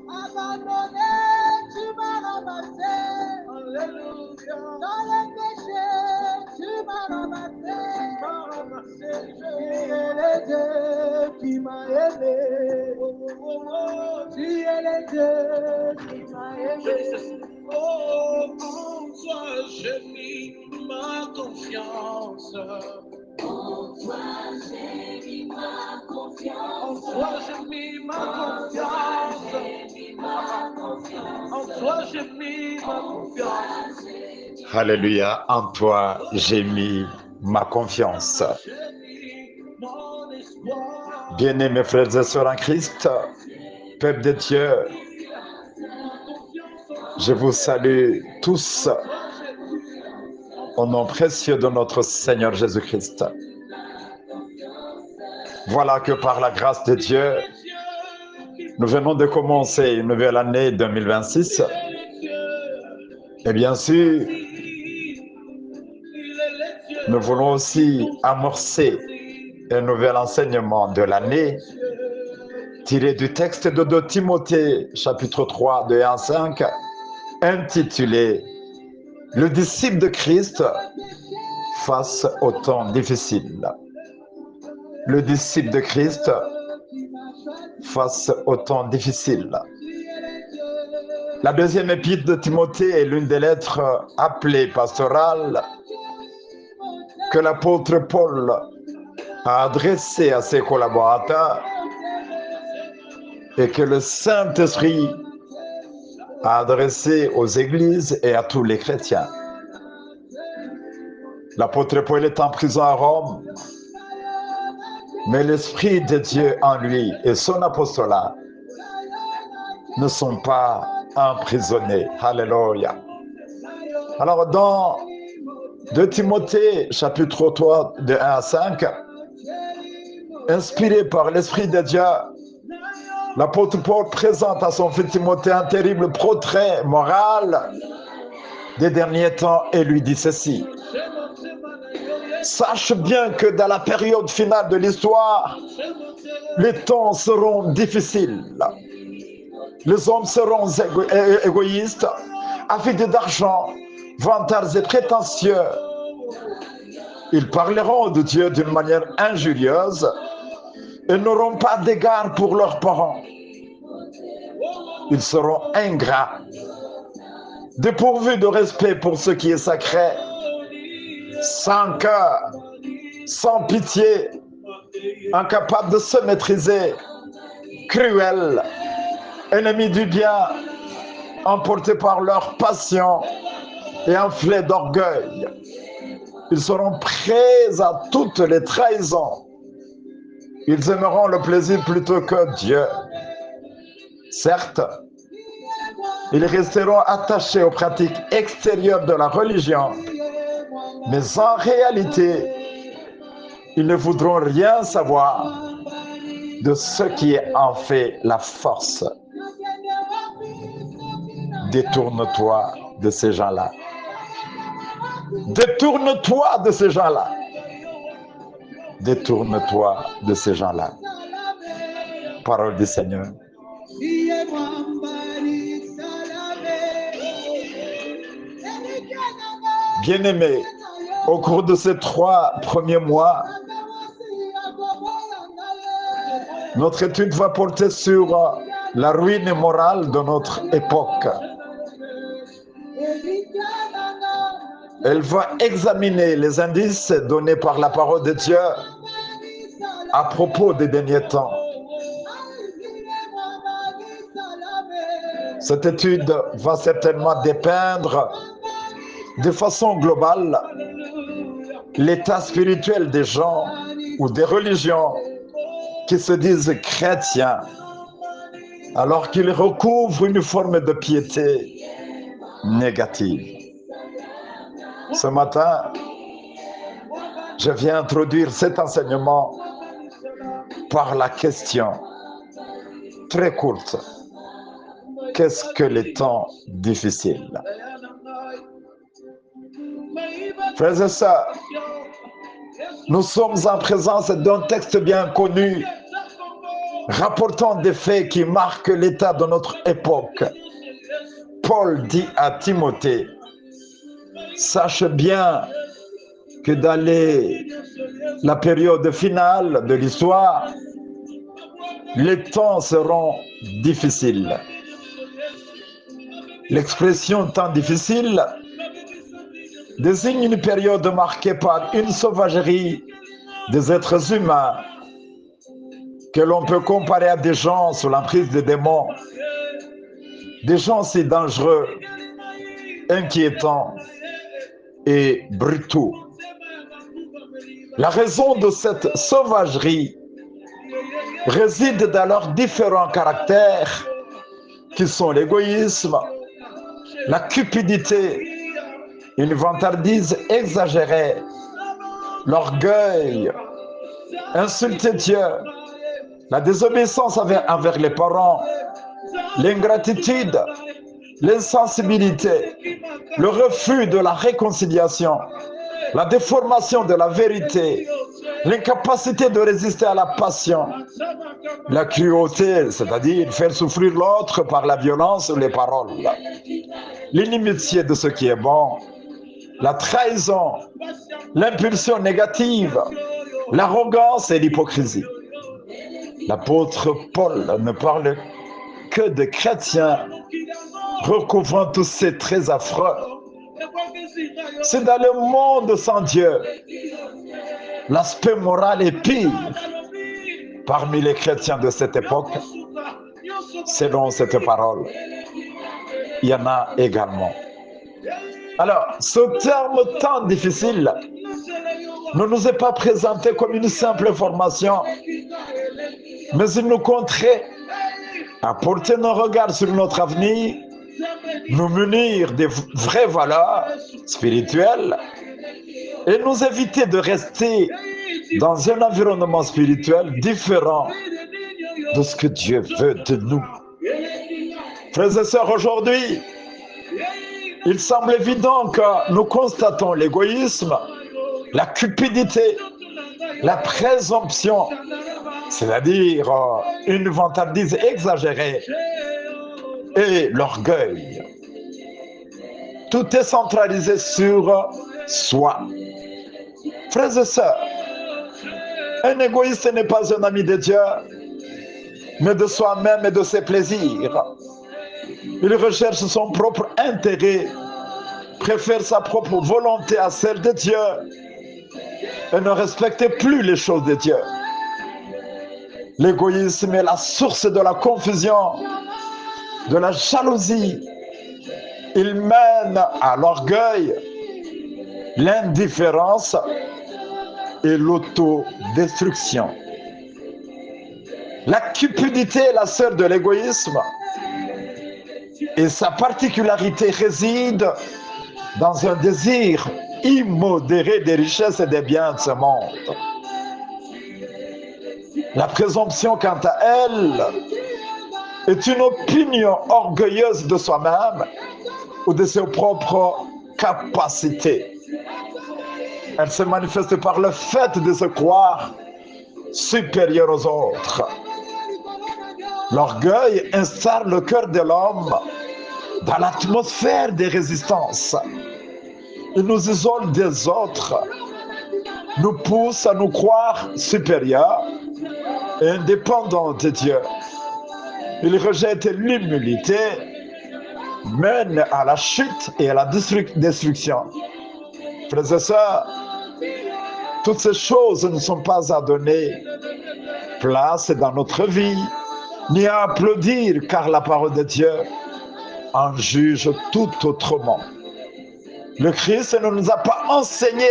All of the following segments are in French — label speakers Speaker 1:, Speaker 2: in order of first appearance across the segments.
Speaker 1: Abandonné, tu m'as ramassé. Alléluia. Dans les péchés, tu m'as ramassé. Tu es le Dieu qui m'a aimé. Tu es le Dieu qui m'a aimé. Oh, en toi j'ai mis ma confiance. En toi j'ai mis ma confiance. En toi j'ai mis ma confiance. En toi j'ai mis ma confiance.
Speaker 2: Alléluia, en toi j'ai mis ma confiance. Bien-aimés frères et sœurs en Christ, peuple de Dieu, je vous salue tous au nom précieux de notre Seigneur Jésus-Christ. Voilà que par la grâce de Dieu, nous venons de commencer une nouvelle année 2026. Et bien sûr, nous voulons aussi amorcer un nouvel enseignement de l'année tiré du texte de 2 Timothée, chapitre 3, de 1 à 5, intitulé « Le disciple de Christ face au temps difficile ». Le disciple de Christ face au temps difficile. La deuxième épître de Timothée est l'une des lettres appelées pastorales que l'apôtre Paul a adressées à ses collaborateurs et que le Saint-Esprit a adressé aux églises et à tous les chrétiens. L'apôtre Paul est en prison à Rome, mais l'Esprit de Dieu en lui et son apostolat ne sont pas emprisonnés. Alléluia. Alors dans 2 Timothée, chapitre 3, de 1 à 5, inspiré par l'Esprit de Dieu, l'apôtre Paul présente à son fils Timothée un terrible portrait moral des derniers temps et lui dit ceci. Sache bien que dans la période finale de l'histoire, les temps seront difficiles. Les hommes seront égoïstes, avides d'argent, vantards et prétentieux. Ils parleront de Dieu d'une manière injurieuse et n'auront pas d'égard pour leurs parents. Ils seront ingrats, dépourvus de respect pour ce qui est sacré, sans cœur, sans pitié, incapables de se maîtriser, cruels, ennemis du bien, emportés par leur passion et enflés d'orgueil. Ils seront prêts à toutes les trahisons. Ils aimeront le plaisir plutôt que Dieu. Certes, ils resteront attachés aux pratiques extérieures de la religion, mais en réalité, ils ne voudront rien savoir de ce qui est en fait la force. Détourne-toi de ces gens-là. Détourne-toi de ces gens-là. Détourne-toi de ces gens-là. Parole du Seigneur. Bien-aimés, au cours de ces 3 premiers mois, notre étude va porter sur la ruine morale de notre époque. Elle va examiner les indices donnés par la parole de Dieu à propos des derniers temps. Cette étude va certainement dépeindre de façon globale l'état spirituel des gens ou des religions qui se disent chrétiens alors qu'ils recouvrent une forme de piété négative. Ce matin, je viens introduire cet enseignement par la question très courte. Qu'est-ce que les temps difficiles? Frères et sœurs, nous sommes en présence d'un texte bien connu, rapportant des faits qui marquent l'état de notre époque. Paul dit à Timothée, sache bien que dans la période finale de l'histoire, les temps seront difficiles. L'expression temps difficile désigne une période marquée par une sauvagerie des êtres humains que l'on peut comparer à des gens sous l'emprise des démons, des gens si dangereux, inquiétants et brutaux. La raison de cette sauvagerie réside dans leurs différents caractères qui sont l'égoïsme, la cupidité, une vantardise exagérée, l'orgueil, insulter Dieu, la désobéissance envers les parents, l'ingratitude, l'insensibilité, le refus de la réconciliation, la déformation de la vérité, l'incapacité de résister à la passion, la cruauté, c'est-à-dire faire souffrir l'autre par la violence ou les paroles, l'inimitié de ce qui est bon, la trahison, l'impulsion négative, l'arrogance et l'hypocrisie. L'apôtre Paul ne parle que de chrétiens recouvrant tous ces traits affreux. C'est dans le monde sans Dieu, l'aspect moral est pire parmi les chrétiens de cette époque. Selon cette parole, il y en a également. Alors, ce terme tant difficile ne nous est pas présenté comme une simple information, mais il nous contraint à porter nos regards sur notre avenir, nous munir des vraies valeurs spirituelles et nous éviter de rester dans un environnement spirituel différent de ce que Dieu veut de nous. Frères et sœurs, aujourd'hui, il semble évident que nous constatons l'égoïsme, la cupidité, la présomption, c'est-à-dire une vantardise exagérée, et l'orgueil. Tout est centralisé sur soi. Frères et sœurs, un égoïste n'est pas un ami de Dieu, mais de soi-même et de ses plaisirs. Il recherche son propre intérêt, préfère sa propre volonté à celle de Dieu et ne respecte plus les choses de Dieu. L'égoïsme est la source de la confusion, de la jalousie. Il mène à l'orgueil, l'indifférence et l'autodestruction. La cupidité est la sœur de l'égoïsme et sa particularité réside dans un désir immodéré des richesses et des biens de ce monde. La présomption, quant à elle, est une opinion orgueilleuse de soi-même ou de ses propres capacités. Elle se manifeste par le fait de se croire supérieur aux autres. L'orgueil installe le cœur de l'homme dans l'atmosphère des résistances. Il nous isole des autres, nous pousse à nous croire supérieurs et indépendants de Dieu. Il rejette l'humilité, mène à la chute et à la destruction. Frères et sœurs, toutes ces choses ne sont pas à donner place dans notre vie, ni à applaudir, car la parole de Dieu en juge tout autrement. Le Christ ne nous a pas enseigné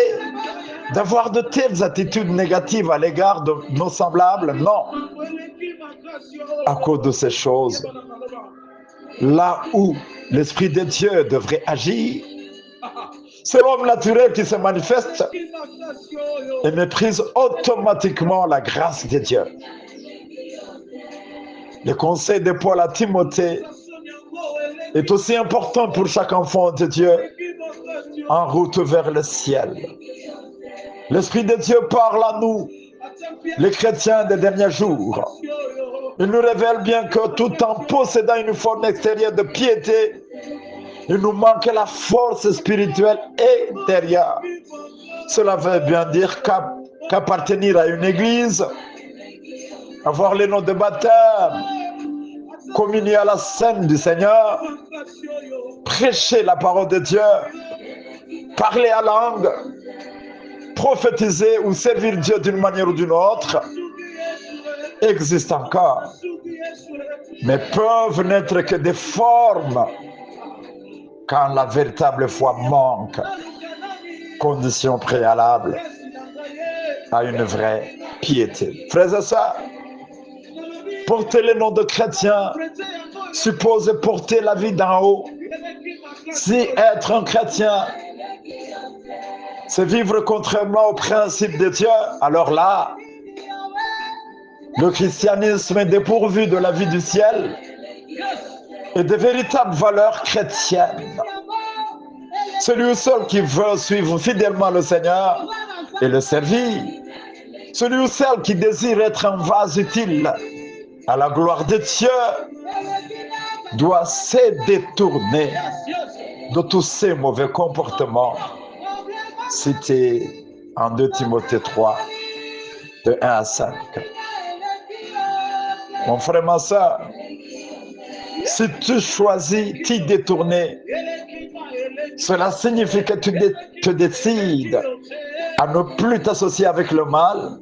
Speaker 2: d'avoir de telles attitudes négatives à l'égard de nos semblables, non. À cause de ces choses, là où l'Esprit de Dieu devrait agir, c'est l'homme naturel qui se manifeste et méprise automatiquement la grâce de Dieu. Le conseil de Paul à Timothée est aussi important pour chaque enfant de Dieu. en route vers le ciel. L'Esprit de Dieu parle à nous, les chrétiens des derniers jours. Il nous révèle bien que tout en possédant une forme extérieure de piété, il nous manque la force spirituelle intérieure. Cela veut bien dire qu'appartenir à une église, avoir les noms de baptême, communier à la scène du Seigneur, prêcher la parole de Dieu, parler à langue, prophétiser ou servir Dieu d'une manière ou d'une autre, existe encore, mais peuvent n'être que des formes quand la véritable foi manque, condition préalable à une vraie piété. Frères et sœurs, porter le nom de chrétien suppose porter la vie d'en haut. Si être un chrétien, c'est vivre contrairement au principe de Dieu, alors là, le christianisme est dépourvu de la vie du ciel et de véritables valeurs chrétiennes. Celui seul qui veut suivre fidèlement le Seigneur et le servir, celui seul qui désire être un vase utile à la gloire de Dieu, doit se détourner de tous ces mauvais comportements cités en 2 Timothée 3, de 1 à 5. Mon frère, ma soeur, si tu choisis t'y détourner, cela signifie que tu te décides à ne plus t'associer avec le mal,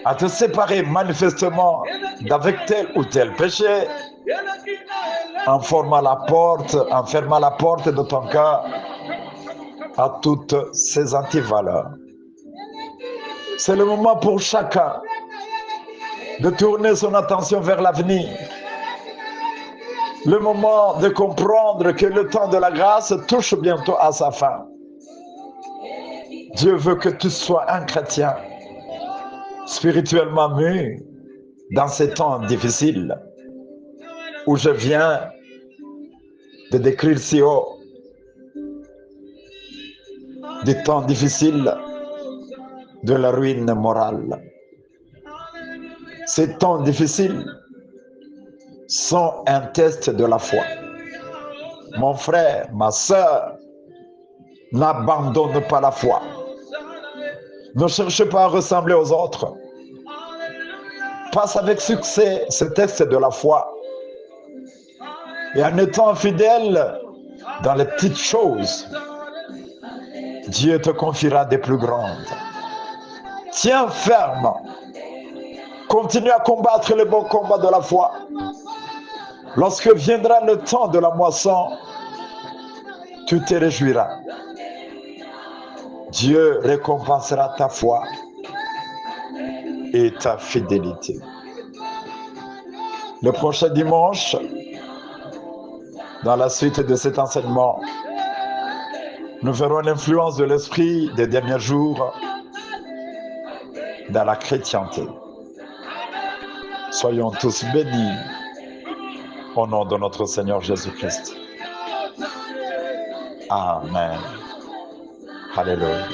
Speaker 2: à te séparer manifestement d'avec tel ou tel péché, en fermant la porte de ton cœur à toutes ces antivaleurs. C'est le moment pour chacun de tourner son attention vers l'avenir. Le moment de comprendre que le temps de la grâce touche bientôt à sa fin. Dieu veut que tu sois un chrétien spirituellement mûr dans ces temps difficiles où je viens de décrire si haut. Des temps difficiles de la ruine morale. Ces temps difficiles sont un test de la foi. Mon frère, ma sœur, n'abandonne pas la foi. Ne cherche pas à ressembler aux autres. Passe avec succès ce test de la foi. Et en étant fidèle dans les petites choses, Dieu te confiera des plus grandes. Tiens ferme. Continue à combattre le bon combat de la foi. Lorsque viendra le temps de la moisson, tu te réjouiras. Dieu récompensera ta foi et ta fidélité. Le prochain dimanche, dans la suite de cet enseignement, nous verrons l'influence de l'esprit des derniers jours dans la chrétienté. Soyons tous bénis au nom de notre Seigneur Jésus-Christ. Amen. Alléluia.